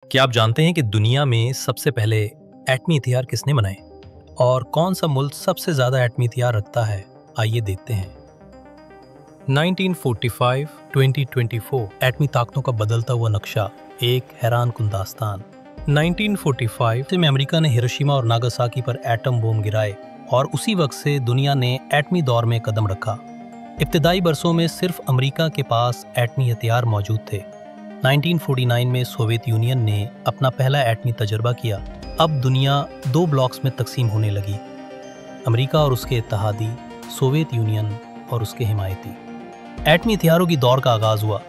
क्या आप जानते हैं कि दुनिया में सबसे पहले एटमी हथियार किसने बनाए और कौन सा मुल्क सबसे ज्यादा एटमी हथियार रखता है? आइए देखते हैं। 1945-2024 एटमी ताकतों का बदलता हुआ नक्शा, एक हैरान कुन दास्तान। 1945 में अमेरिका ने हिरोशिमा और नागासाकी पर एटम बम गिराए और उसी वक्त से दुनिया ने एटमी दौर में कदम रखा। इब्तिदाई बरसों में सिर्फ अमेरिका के पास एटमी हथियार मौजूद थे। 1949 में सोवियत यूनियन ने अपना पहला एटमी तजर्बा किया। अब दुनिया दो ब्लॉक्स में तकसीम होने लगी, अमेरिका और उसके इत्तेहादी, सोवियत यूनियन और उसके हिमायती। एटमी हथियारों की दौर का आगाज हुआ।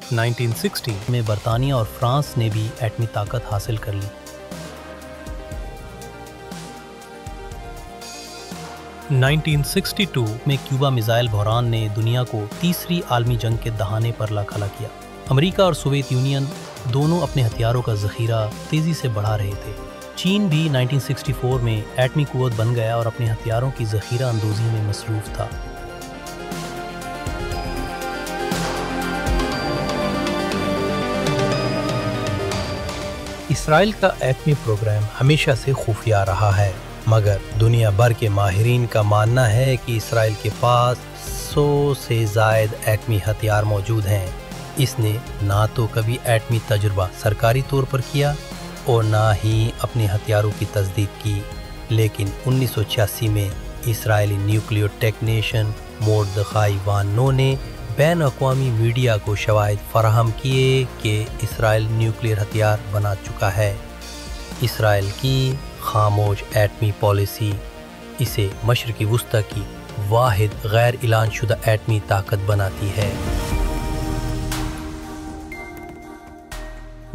सन 1960 में बरतानिया और फ्रांस ने भी एटमी ताकत हासिल कर ली। 1962 में क्यूबा मिसाइल बहरान ने दुनिया को तीसरी आलमी जंग के दहाने पर ला खड़ा किया। अमेरिका और सोवियत यूनियन दोनों अपने हथियारों का जखीरा तेजी से बढ़ा रहे थे। चीन भी 1964 में एटमी कुव्वत बन गया और अपने हथियारों की जखीरा अंदोजी में मसरूफ था। इसराइल का एटमी प्रोग्राम हमेशा से खुफिया रहा है, मगर दुनिया भर के माहिरीन का मानना है कि इसराइल के पास 100 से ज़ायद एटमी हथियार मौजूद हैं। इसने ना तो कभी एटमी तजुर्बा सरकारी तौर पर किया और ना ही अपने हथियारों की तस्दीक की, लेकिन 1986 में इसराइली न्यूक्लियर टेक्नीशियन मोर्दखाई वानो ने बैन अक़वामी मीडिया को शवाहिद फराहम किए कि इसराइल न्यूक्लियर हथियार बना चुका है। इसराइल की खामोश एटमी पॉलिसी इसे मशरक़ी वुस्ता की वाहिद गैर ऐलान शुदा एटमी ताकत बनाती है।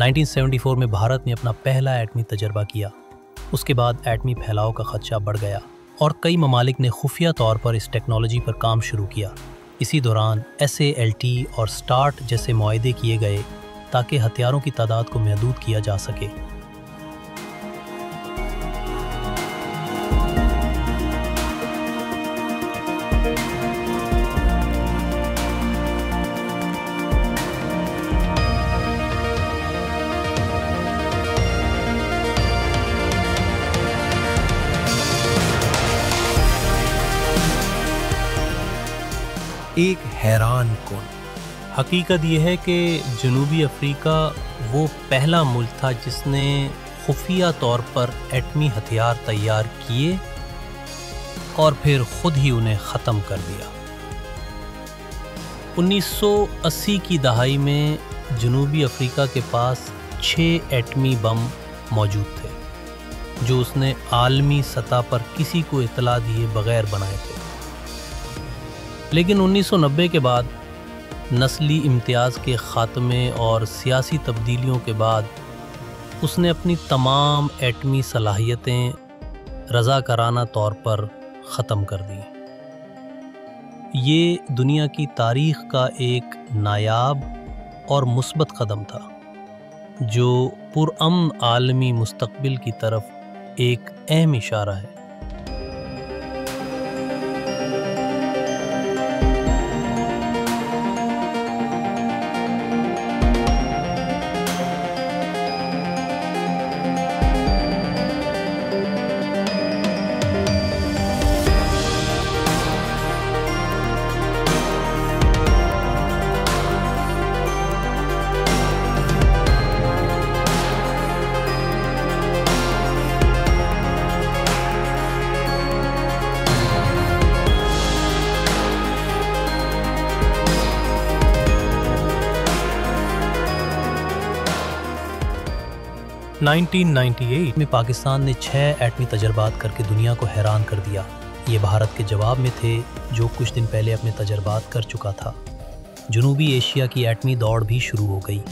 1974 में भारत ने अपना पहला एटमी तजर्बा किया। उसके बाद एटमी फैलाव का खदशा बढ़ गया और कई ममालिक ने खुफिया तौर पर इस टेक्नोलॉजी पर काम शुरू किया। इसी दौरान SALT और START जैसे मुआहदे किए गए ताकि हथियारों की तादाद को महदूद किया जा सके। एक हैरान कुन हकीकत यह है कि जनूबी अफ्रीका वो पहला मुल्क था जिसने खुफिया तौर पर एटमी हथियार तैयार किए और फिर ख़ुद ही उन्हें ख़त्म कर दिया। 1980 की दहाई में जनूबी अफ्रीका के पास 6 एटमी बम मौजूद थे जो उसने आलमी सतह पर किसी को इतला दिए बगैर बनाए थे। लेकिन 1990 के बाद नस्ली इम्तियाज़ के ख़ात्मे और सियासी तब्दीलियों के बाद उसने अपनी तमाम एटमी सलाहियतें रज़ाकाराना तौर पर ख़त्म कर दी। ये दुनिया की तारीख़ का एक नायाब और मुस्बत क़दम था जो पुरअमन आलमी मुस्तक़बिल की तरफ एक अहम इशारा है। 1998 में पाकिस्तान ने 6 एटमी तजर्बात करके दुनिया को हैरान कर दिया। ये भारत के जवाब में थे जो कुछ दिन पहले अपने तजर्बात कर चुका था। जनूबी एशिया की एटमी दौड़ भी शुरू हो गई।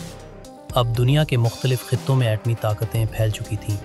अब दुनिया के मुख्तलिफ खित्तों में एटमी ताकतें फैल चुकी थीं।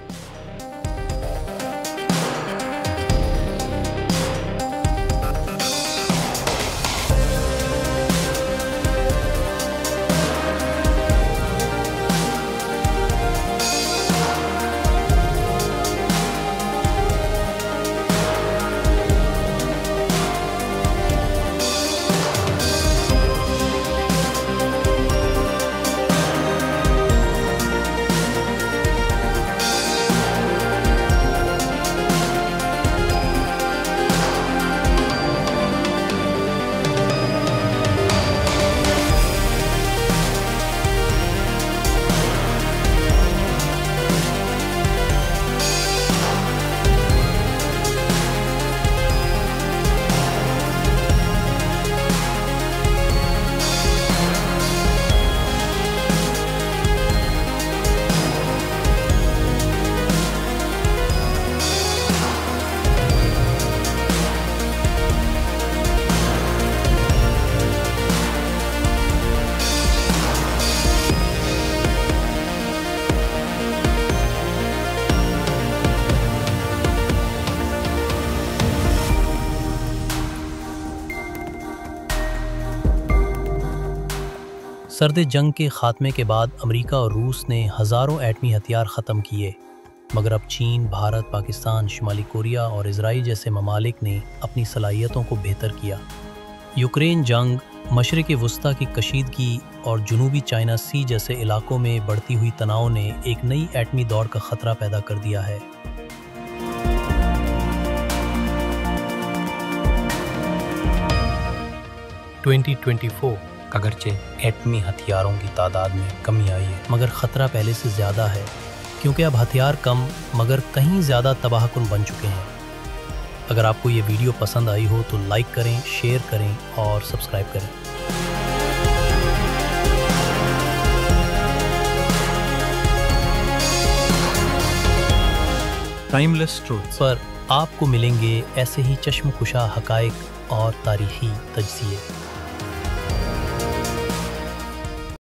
सर्द जंग के ख़ात्मे के बाद अमेरिका और रूस ने हज़ारों एटमी हथियार ख़त्म किए, मगर अब चीन, भारत, पाकिस्तान, शुमाली कोरिया और इजराइल जैसे ममालिक ने अपनी सलाहियतों को बेहतर किया। यूक्रेन जंग, मशरिक़ वस्ता की कशीदगी और जनूबी चाइना सी जैसे इलाकों में बढ़ती हुई तनाव ने एक नई एटमी दौड़ का ख़तरा पैदा कर दिया है। अगरचे एटमी हथियारों की तादाद में कमी आई है, मगर ख़तरा पहले से ज़्यादा है, क्योंकि अब हथियार कम मगर कहीं ज़्यादा तबाहकुन बन चुके हैं। अगर आपको ये वीडियो पसंद आई हो तो लाइक करें, शेयर करें और सब्सक्राइब करें। टाइमलेस ट्रूथ्स पर आपको मिलेंगे ऐसे ही चश्मकुशा हक़ाइक़ और तारीख़ी तजज़िये।